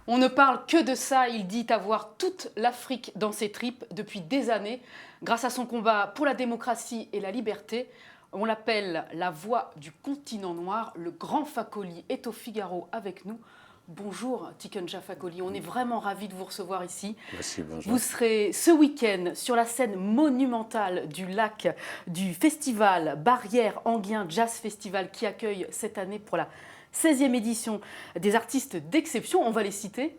On ne parle que de ça, il dit avoir toute l'Afrique dans ses tripes depuis des années. Grâce à son combat pour la démocratie et la liberté, on l'appelle la voix du continent noir. Le grand Fakoli est au Figaro avec nous. Bonjour Tikenja Fakoli, on est vraiment ravis de vous recevoir ici. Merci, bonjour. Vous serez ce week-end sur la scène monumentale du lac du festival Barrière Anguien Jazz Festival qui accueille cette année pour la 16e édition des artistes d'exception, on va les citer.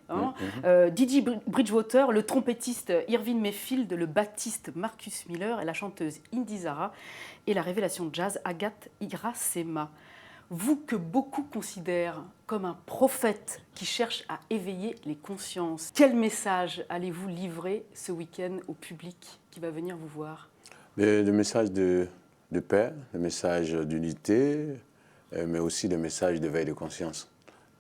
Didi Bridgewater, le trompettiste Irving Mayfield, le bassiste Marcus Miller et la chanteuse Indy Zara et la révélation de jazz Agathe Irasema. Vous que beaucoup considèrent comme un prophète qui cherche à éveiller les consciences, quel message allez-vous livrer ce week-end au public qui va venir vous voir? Le message de paix, le message d'unité, mais aussi le message d'éveil de conscience.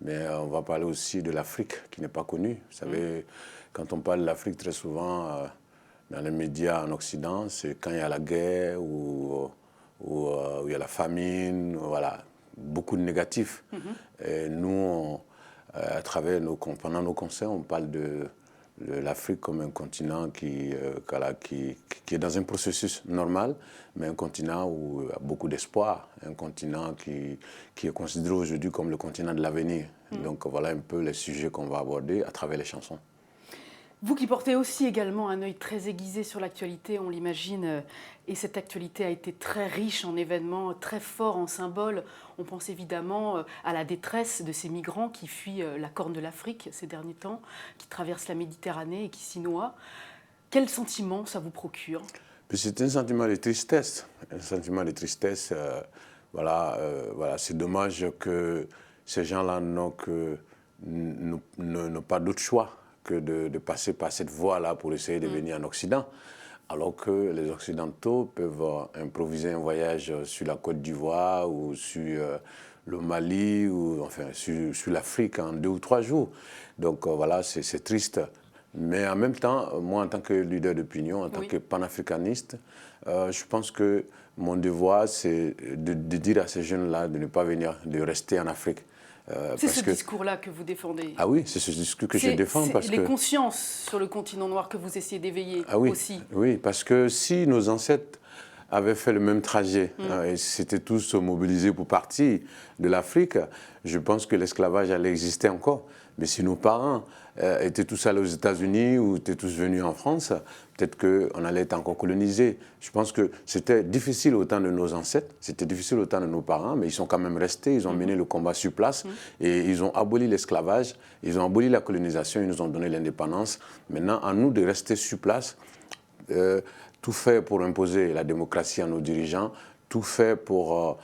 Mais on va parler aussi de l'Afrique qui n'est pas connue. Vous savez, quand on parle de l'Afrique, très souvent, dans les médias en Occident, c'est quand il y a la guerre ou il y a la famine, voilà, beaucoup de négatifs. Et nous, pendant nos concerts, on parle de l'Afrique comme un continent qui est dans un processus normal, mais un continent où il y a beaucoup d'espoir, un continent qui est considéré aujourd'hui comme le continent de l'avenir. Donc voilà un peu les sujets qu'on va aborder à travers les chansons. Vous qui portez aussi également un œil très aiguisé sur l'actualité, on l'imagine, et cette actualité a été très riche en événements, très fort en symboles. On pense évidemment à la détresse de ces migrants qui fuient la Corne de l'Afrique ces derniers temps, qui traversent la Méditerranée et qui s'y noient. Quel sentiment ça vous procure? C'est un sentiment de tristesse. Un sentiment de tristesse. Voilà, c'est dommage que ces gens-là n'ont pas d'autre choix que de passer par cette voie-là pour essayer de venir en Occident. Alors que les Occidentaux peuvent improviser un voyage sur la Côte d'Ivoire ou sur le Mali ou enfin sur l'Afrique en 2 ou 3 jours. Donc voilà, c'est triste. Mais en même temps, moi en tant que leader d'opinion, en tant que panafricaniste, je pense que mon devoir c'est de dire à ces jeunes-là de ne pas venir, de rester en Afrique. C'est ce discours-là que vous défendez. Ah oui, c'est ce discours que je défends parce que... les consciences sur le continent noir que vous essayez d'éveiller aussi. Oui, parce que si nos ancêtres avaient fait le même trajet et s'étaient tous mobilisés pour partir de l'Afrique, je pense que l'esclavage allait exister encore. Mais si nos parents étaient tous allés aux États-Unis ou étaient tous venus en France, peut-être qu'on allait être encore colonisés. Je pense que c'était difficile au temps de nos ancêtres, c'était difficile au temps de nos parents, mais ils sont quand même restés, ils ont mené le combat sur place et ils ont aboli l'esclavage, ils ont aboli la colonisation, ils nous ont donné l'indépendance. Maintenant, à nous de rester sur place, tout fait pour imposer la démocratie à nos dirigeants, tout fait pour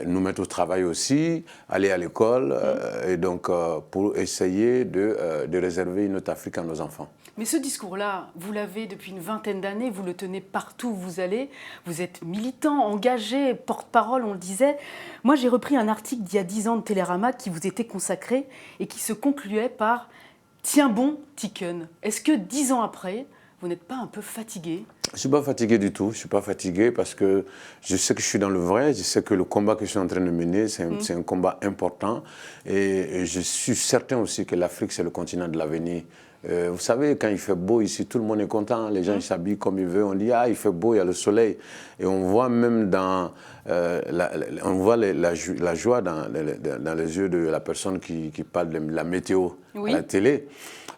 nous mettre au travail aussi, aller à l'école, et donc pour essayer de réserver une autre Afrique à nos enfants. Mais ce discours-là, vous l'avez depuis une vingtaine d'années, vous le tenez partout où vous allez, vous êtes militant, engagé, porte-parole, on le disait. Moi, j'ai repris un article d'il y a 10 ans de Télérama qui vous était consacré et qui se concluait par « Tiens bon, Tiken ». Est-ce que 10 ans après, vous n'êtes pas un peu fatigué? Je ne suis pas fatigué du tout. Je ne suis pas fatigué parce que je sais que je suis dans le vrai. Je sais que le combat que je suis en train de mener, c'est un combat important. Et je suis certain aussi que l'Afrique, c'est le continent de l'avenir. Vous savez, quand il fait beau ici, tout le monde est content. Les gens s'habillent comme ils veulent. On dit, ah, il fait beau, il y a le soleil. Et on voit même la joie dans les yeux de la personne qui parle de la météo à la télé.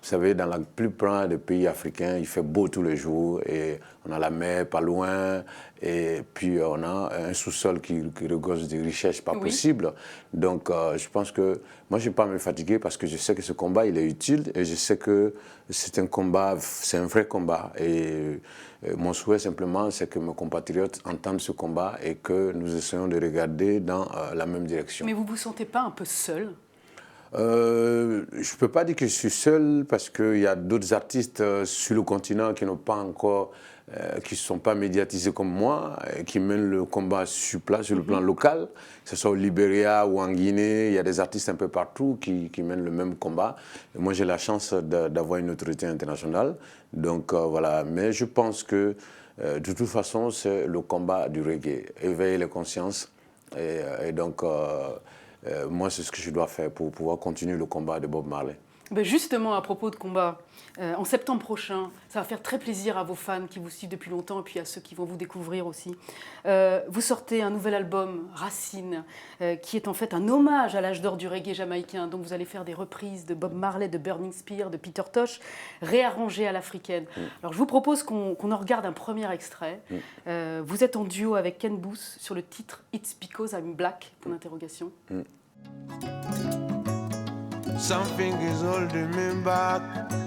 Vous savez, dans la plupart des pays africains, il fait beau tous les jours et on a la mer pas loin et puis on a un sous-sol qui regorge de richesses pas possibles. Donc je pense que moi je ne vais pas me fatiguer parce que je sais que ce combat il est utile et je sais que c'est un combat, c'est un vrai combat. Et mon souhait simplement c'est que mes compatriotes entendent ce combat et que nous essayons de regarder dans la même direction. Mais vous ne vous sentez pas un peu seul ? Je ne peux pas dire que je suis seul parce qu'il y a d'autres artistes sur le continent qui n'ont pas encore, qui ne sont pas médiatisés comme moi, qui mènent le combat sur place, sur le plan local, que ce soit au Libéria ou en Guinée. Il y a des artistes un peu partout qui mènent le même combat. Et moi, j'ai la chance d'avoir une autorité internationale. Donc voilà, mais je pense que de toute façon, c'est le combat du reggae, éveiller les consciences. Et donc... moi, c'est ce que je dois faire pour pouvoir continuer le combat de Bob Marley. Ben justement, à propos de combat, en septembre prochain, ça va faire très plaisir à vos fans qui vous suivent depuis longtemps et puis à ceux qui vont vous découvrir aussi. Vous sortez un nouvel album, Racine, qui est en fait un hommage à l'âge d'or du reggae jamaïcain. Donc vous allez faire des reprises de Bob Marley, de Burning Spear, de Peter Tosh, réarrangées à l'africaine. Alors je vous propose qu'on en regarde un premier extrait. Vous êtes en duo avec Ken Booth sur le titre It's Because I'm Black, point d'interrogation. Something is holding me back,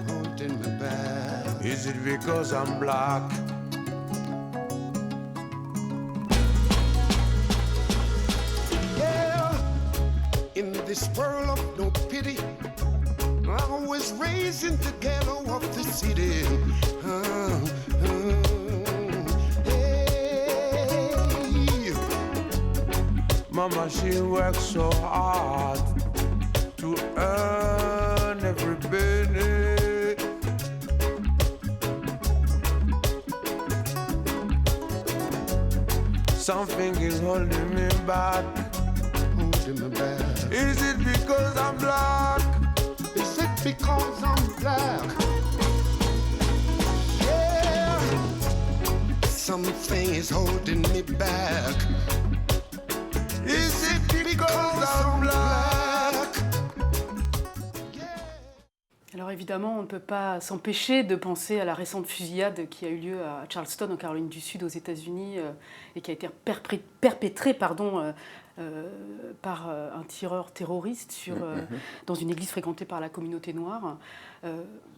holding me back. Is it because I'm black? Yeah, in this world of no pity, I was raised in the ghetto of the city. Hey. Mama, she works so hard to earn every penny. Something is holding me back, holding me back. Is it because I'm black? Is it because I'm black? Yeah, something is holding me back. Is it because I'm black? Alors évidemment, on ne peut pas s'empêcher de penser à la récente fusillade qui a eu lieu à Charleston, en Caroline du Sud, aux États-Unis, et qui a été perpétrée par un tireur terroriste dans une église fréquentée par la communauté noire.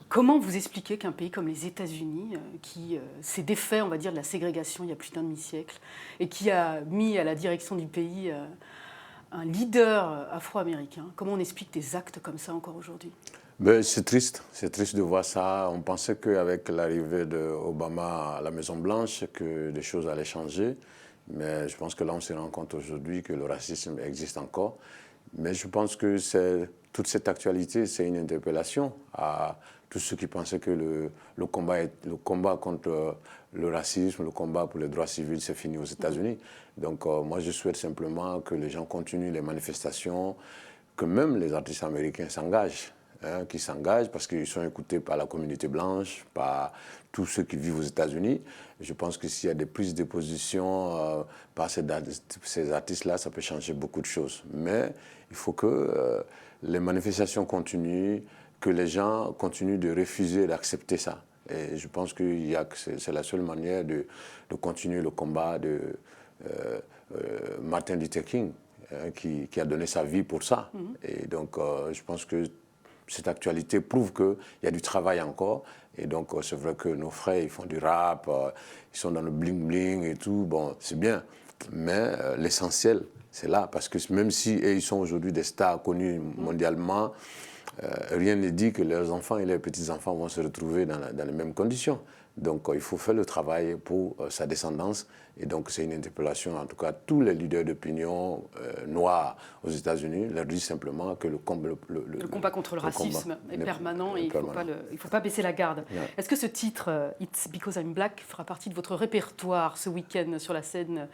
Comment vous expliquez qu'un pays comme les États-Unis, qui s'est défait, on va dire, de la ségrégation il y a plus d'un demi-siècle, et qui a mis à la direction du pays un leader afro-américain, comment on explique des actes comme ça encore aujourd'hui ? Ben, c'est triste de voir ça. On pensait qu'avec l'arrivée d'Obama à la Maison-Blanche, que les choses allaient changer. Mais je pense que là, on se rend compte aujourd'hui que le racisme existe encore. Mais je pense que toute cette actualité, c'est une interpellation à tous ceux qui pensaient que le combat contre le racisme, le combat pour les droits civils, c'est fini aux États-Unis. Donc moi, je souhaite simplement que les gens continuent les manifestations, que même les artistes américains s'engagent. Qui s'engagent parce qu'ils sont écoutés par la communauté blanche, par tous ceux qui vivent aux États-Unis. Je pense que s'il y a des prises de position par ces artistes-là, ça peut changer beaucoup de choses. Mais il faut que les manifestations continuent, que les gens continuent de refuser d'accepter ça. Et je pense que c'est la seule manière de continuer le combat de Martin Luther King, qui a donné sa vie pour ça. Et donc, je pense que cette actualité prouve qu'il y a du travail encore. Et donc, c'est vrai que nos frères, ils font du rap, ils sont dans le bling-bling et tout. Bon, c'est bien. Mais l'essentiel, c'est là. Parce que même si ils sont aujourd'hui des stars connus mondialement, rien ne dit que leurs enfants et leurs petits-enfants vont se retrouver dans les mêmes conditions. Donc, il faut faire le travail pour sa descendance. Et donc, c'est une interpellation, en tout cas, tous les leaders d'opinion noirs aux États-Unis leur disent simplement que le combat contre le racisme est permanent et il ne faut pas baisser la garde. Yeah. Est-ce que ce titre, It's Because I'm Black, fera partie de votre répertoire ce week-end sur la scène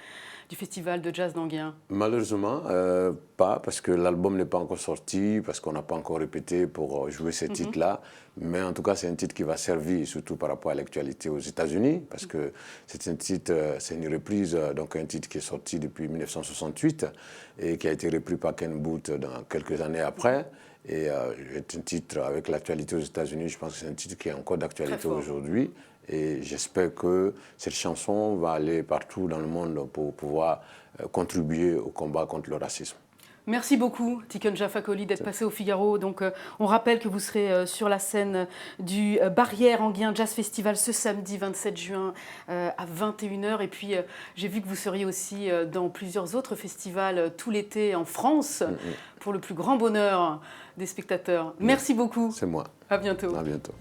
du festival de jazz d'Anguien ? Malheureusement, pas, parce que l'album n'est pas encore sorti, parce qu'on n'a pas encore répété pour jouer ces titres-là. Mais en tout cas, c'est un titre qui va servir, surtout par rapport à l'actualité aux États-Unis, parce que c'est un titre, c'est une reprise, donc un titre qui est sorti depuis 1968 et qui a été repris par Ken Booth quelques années après. Et c'est un titre avec l'actualité aux États-Unis, je pense que c'est un titre qui est encore d'actualité aujourd'hui. Et j'espère que cette chanson va aller partout dans le monde pour pouvoir contribuer au combat contre le racisme. Merci beaucoup, Tiken Jah Fakoly, d'être passé au Figaro. Donc, on rappelle que vous serez sur la scène du Barrière Anguien Jazz Festival ce samedi 27 juin à 21h. Et puis, j'ai vu que vous seriez aussi dans plusieurs autres festivals tout l'été en France, pour le plus grand bonheur des spectateurs. Merci beaucoup. C'est moi. À bientôt. À bientôt.